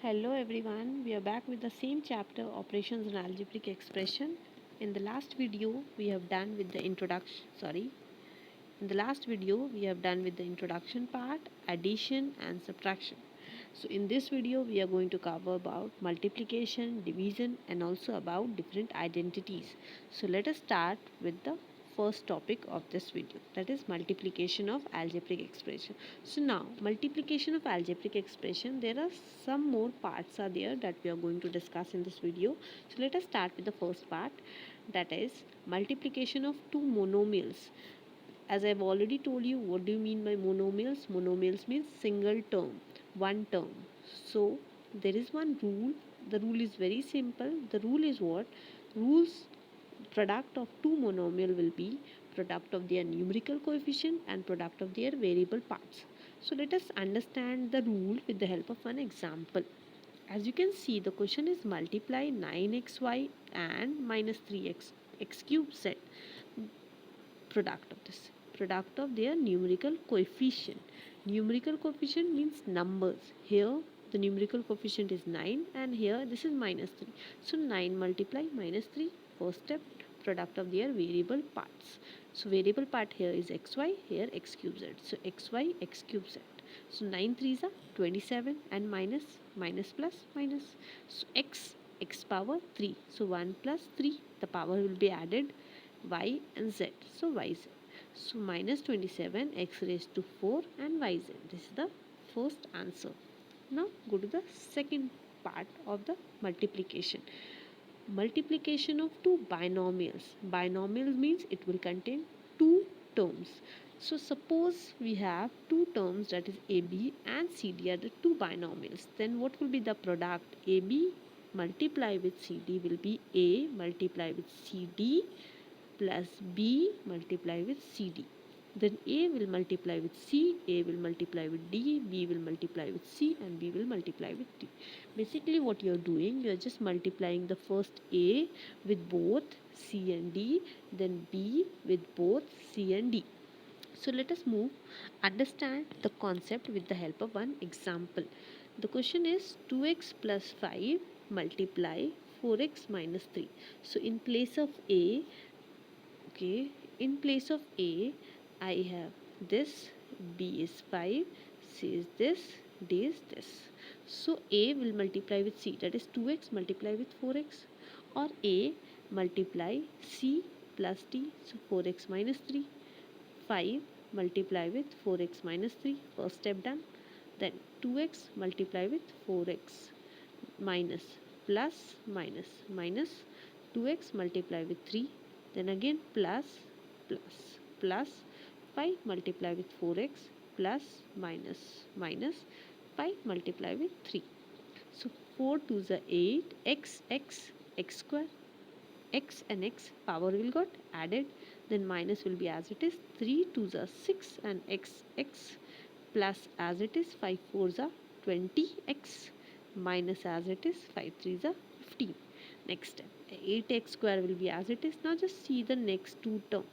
Hello everyone, we are back with the same chapter operations and algebraic expression. In the last video we have done with the introduction part, addition and subtraction. So in this video we are going to cover about multiplication, division and also about different identities. So let us start with the first topic of this video, that is multiplication of algebraic expression. So now multiplication of algebraic expression, there are some more parts are there that we are going to discuss in this video. So let us start with the first part, that is multiplication of two monomials. As I've already told you, what do you mean by monomials? Monomials means single term, one term. So there is one rule. The rule is very simple. The rule is what? Rules, product of two monomial will be product of their numerical coefficient and product of their variable parts. So let us understand the rule with the help of one example. As you can see, the question is multiply 9xy and minus 3x x cube z, product of this, product of their numerical coefficient. Numerical coefficient means numbers. Here the numerical coefficient is 9 and here this is minus 3. So 9 multiply minus 3, first step, product of their variable parts. So variable part here is xy, here x cube z. So xy x cube z. So 9 3s are 27 and minus plus minus. So x power 3. So 1 plus 3, the power will be added, y and z. So yz. So minus 27 x raised to 4 and yz. This is the first answer. Now go to the second part of the multiplication. Multiplication of two binomials. Binomial means it will contain two terms. So suppose we have two terms, that is AB and CD are the two binomials. Then what will be the product? AB multiply with CD will be A multiply with CD plus B multiply with CD. Then A will multiply with C, A will multiply with D, B will multiply with C and B will multiply with D. Basically what you are doing, you are just multiplying the first A with both C and D, then B with both C and D. So let us understand the concept with the help of one example. The question is 2x plus 5 multiply 4x minus 3. So in place of A, in place of A I have this, B is 5, C is this, D is this. So A will multiply with C, that is 2x multiply with 4x, or A multiply C plus D, so 4x minus 3. 5 multiply with 4x minus 3, first step done. Then 2x multiply with 4x minus plus minus 2x multiply with 3, then again plus 5 multiply with 4x plus minus 5 multiply with 3. So 4 to the 8, x square, x and x power will got added, then minus will be as it is, 3 to the 6 and x plus as it is, 5 4s are 20x minus as it is, 5 3s are 15. Next step, 8x square will be as it is. Now just see the next two term,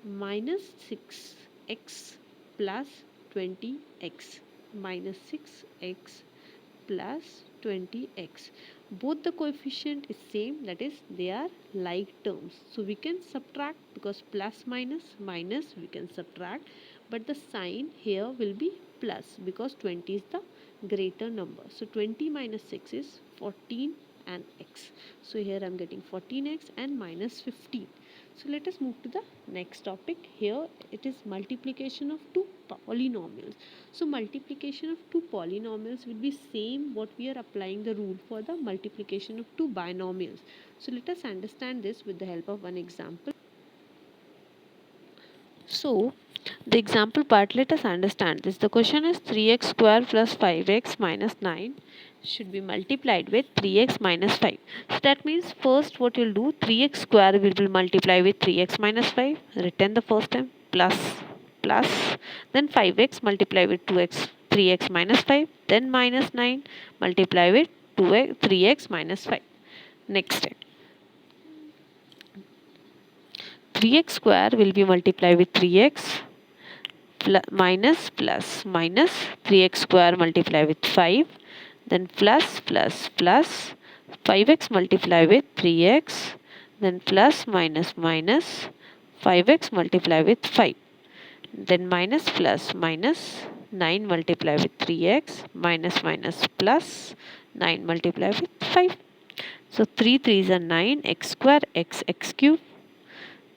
minus 6x plus 20x minus 6x plus 20x. Both the coefficient is same, that is they are like terms. So we can subtract, because plus minus we can subtract, but the sign here will be plus because 20 is the greater number. So 20 minus 6 is 14 and x. So here I am getting 14x and minus 15. So let us move to the next topic. Here it is multiplication of two polynomials. So multiplication of two polynomials will be same what we are applying the rule for the multiplication of two binomials. So let us understand this with the help of one example. So the example part, let us understand this. The question is 3x square plus 5x minus 9 should be multiplied with 3x minus 5. So that means first what you'll do, 3x square will be multiplied with 3x minus 5. Written the first time, plus then 5x multiply with 2x 3x minus 5, then minus 9 multiply with 2x 3x minus 5. Next step, 3x square will be multiplied with 3x minus 3x square multiply with 5, then plus plus plus 5x multiply with 3x, then plus minus minus 5x multiply with 5, then minus plus minus 9 multiply with 3x, minus minus plus 9 multiply with 5. So 3 3s are 9, x square x cube,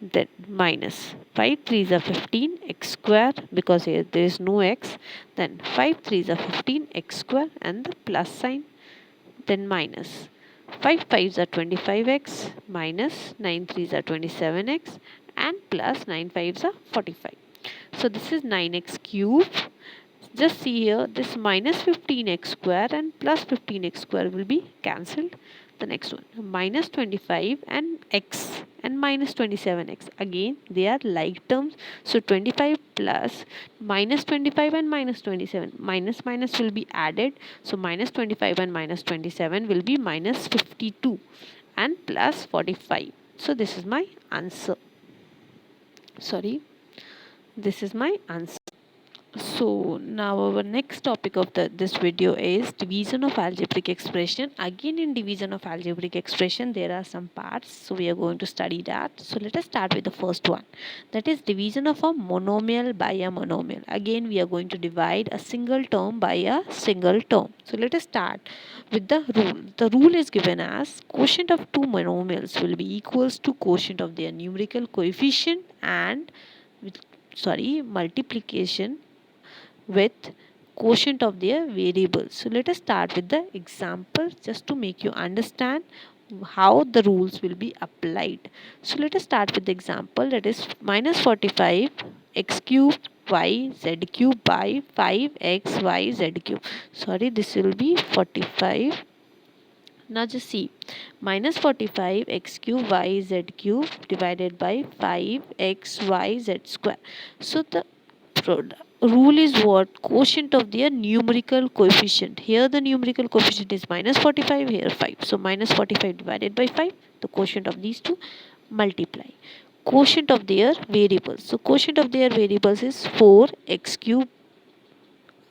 then minus 5 3s are 15, x square, because here there is no x, then 5 3s are 15, x square, and the plus sign, then minus 5 5s are 25x, minus 9 3s are 27x, and plus 9 5s are 45. So this is 9x cube. Just see here, this minus 15x square and plus 15x square will be cancelled. The next one, minus 25 and x and minus 27x. Again, they are like terms. So 25 plus minus 25 and minus 27. Minus minus will be added. So minus 25 and minus 27 will be minus 52 and plus 45. So this is my answer. Sorry, this is my answer. So now our next topic of this video is division of algebraic expression. Again, in division of algebraic expression there are some parts, so we are going to study that. So let us start with the first one, that is division of a monomial by a monomial. Again we are going to divide a single term by a single term. So let us start with the rule. The rule is given as quotient of two monomials will be equals to quotient of their numerical coefficient and multiplication with quotient of their variables. So let us start with the example just to make you understand how the rules will be applied. So let us start with the example, that is minus 45 x cube y z cube by 5x y z cube. Sorry, this will be 45. Now just see, minus 45 x cube y z cube divided by 5x y z square. So the rule is what? Quotient of their numerical coefficient. Here the numerical coefficient is minus 45, here 5. So minus 45 divided by 5, the quotient of these two, multiply quotient of their variables. So quotient of their variables is 4x cube.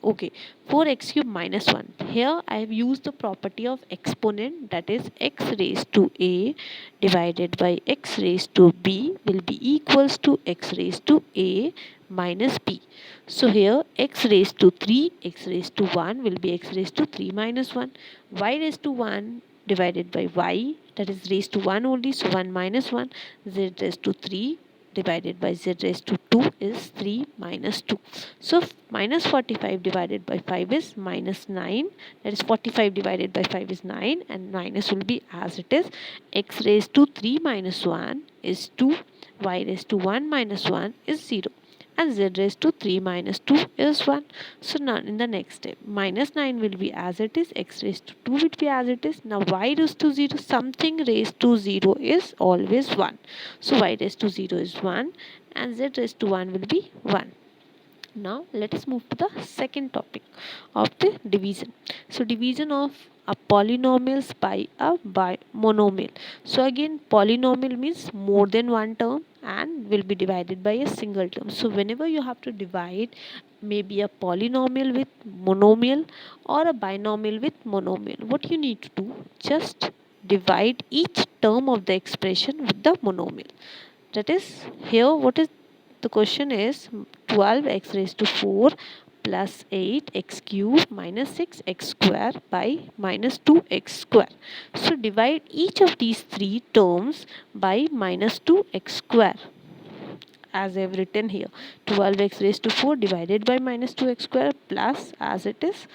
Okay, 4x cube minus 1. Here I have used the property of exponent, that is x raised to a divided by x raised to b will be equals to x raised to a minus b. So here x raised to 3, x raised to 1 will be x raised to 3 minus 1. Y raised to 1 divided by y, that is raised to 1 only, so 1 minus 1. Z raised to 3 divided by z raised to 2 is 3 minus 2. So minus 45 divided by 5 is minus 9. That is 45 divided by 5 is 9, and minus will be as it is. X raised to 3 minus 1 is 2. Y raised to 1 minus 1 is 0. And z raised to 3 minus 2 is 1. So now in the next step, minus 9 will be as it is, x raised to 2 will be as it is. Now y raised to 0, something raised to 0 is always 1. So y raised to 0 is 1 and z raised to 1 will be 1. Now let us move to the second topic of the division. So division of a polynomials by a monomial. So again, polynomial means more than one term and will be divided by a single term. So whenever you have to divide maybe a polynomial with monomial or a binomial with monomial, what you need to do, just divide each term of the expression with the monomial. That is, here what is the question is 12x raised to 4 plus 8x cube minus 6x square by minus 2x square. So divide each of these three terms by minus 2x square, as I have written here. 12x raised to 4 divided by minus 2x square plus, as it is,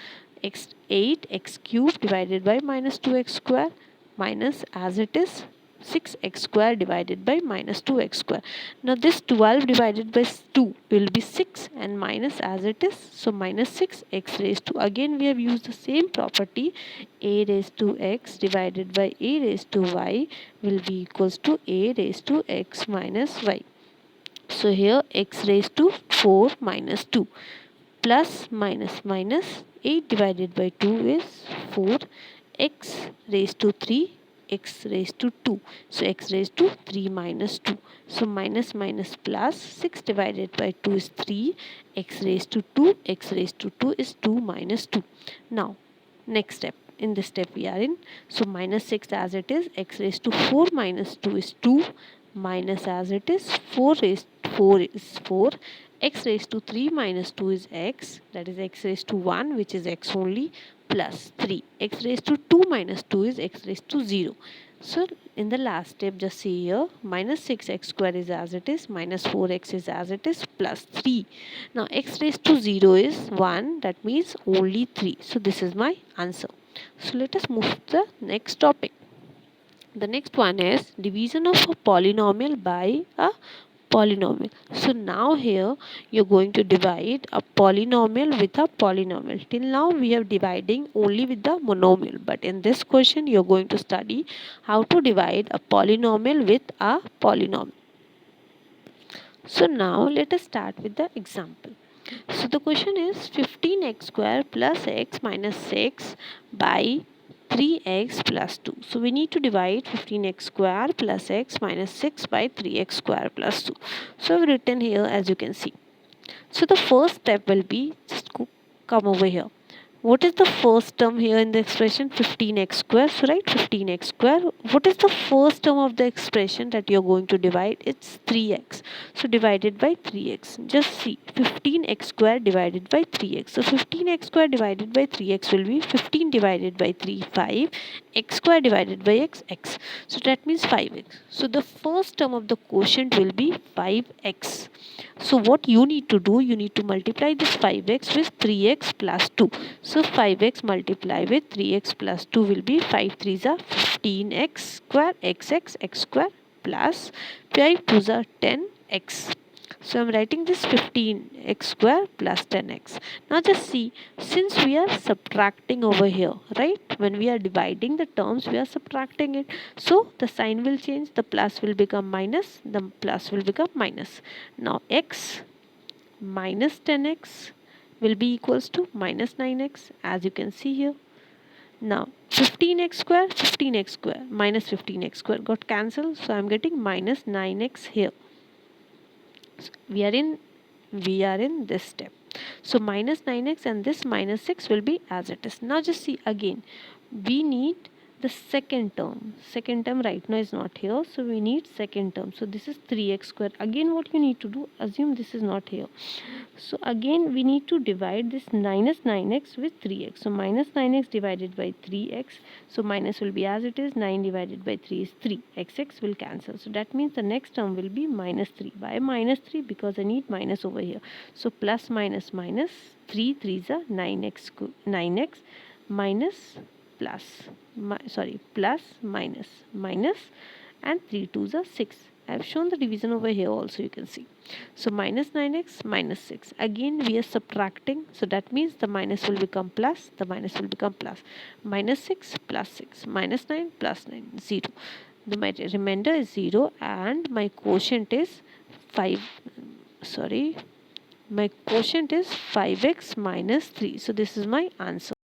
8x cube divided by minus 2x square minus, as it is, 6x square divided by minus 2x square. Now this 12 divided by 2 will be 6 and minus as it is. So minus 6x raised to, again we have used the same property, a raised to x divided by a raised to y will be equals to a raised to x minus y. So here x raised to 4 minus 2 plus minus minus 8 divided by 2 is 4, x raised to 3, x raised to 2. So x raised to 3 minus 2. So minus minus plus 6 divided by 2 is 3, x raised to 2, x raised to 2 is 2 minus 2. Now Next step, in this step we are in. So minus 6 as it is, x raised to 4 minus 2 is 2, minus as it is, 4 raised 4 is 4, x raised to 3 minus 2 is x, that is x raised to 1, which is x only, plus 3. X raised to 2 minus 2 is x raised to 0. So in the last step, just see here, minus 6x square is as it is, minus 4x is as it is, plus 3. Now x raised to 0 is 1, that means only 3. So this is my answer. So let us move to the next topic. The next one is division of a polynomial by a polynomial. So now here you're going to divide a polynomial with a polynomial. Till now we are dividing only with the monomial, but in this question you're going to study how to divide a polynomial with a polynomial. So now let us start with the example. So the question is 15x square plus x minus 6 by 3x plus 2. So we need to divide 15x square plus x minus 6 by 3x square plus 2. So I've written here as you can see. So the first step will be just come over here. What is the first term here in the expression? 15x square. So write 15x square. What is the first term of the expression that you're going to divide? It's 3x. So divided by 3x. Just see 15x square divided by 3x. So 15x square divided by 3x will be 15 divided by 3, 5. X square divided by x, x. So that means 5x. So the first term of the quotient will be 5x. So what you need to do, you need to multiply this 5x with 3x plus 2. So 5x multiply with 3x plus 2 will be 5 3s are 15x square xx x square plus 5 2s are 10x. So I'm writing this 15x square plus 10x. Now just see, since we are subtracting over here, right? When we are dividing the terms, we are subtracting it. So the sign will change, the plus will become minus, the plus will become minus. Now x minus 10x will be equals to minus 9x, as you can see here. Now 15x square minus 15x square got cancelled, so I am getting minus 9x here. So we are in this step. So minus 9x and this minus 6 will be as it is. Now just see again, we need the second term. Second term right now is not here, so we need second term. So this is 3x square. Again what you need to do, assume this is not here. So again we need to divide this minus 9x with 3x. So minus 9x divided by 3x. So minus will be as it is. 9 divided by 3 is 3. X will cancel. So that means the next term will be minus 3. Why minus 3? Because I need minus over here. So plus minus minus. 3 3s are 9x minus plus. Plus minus minus, and 3 2s are 6. I have shown the division over here also, you can see. So minus 9x minus 6. Again we are subtracting. So that means the minus will become plus. The minus will become plus. Minus 6 plus 6. Minus 9 plus 9. 0. My remainder is 0 and my quotient is 5. My quotient is 5x minus 3. So this is my answer.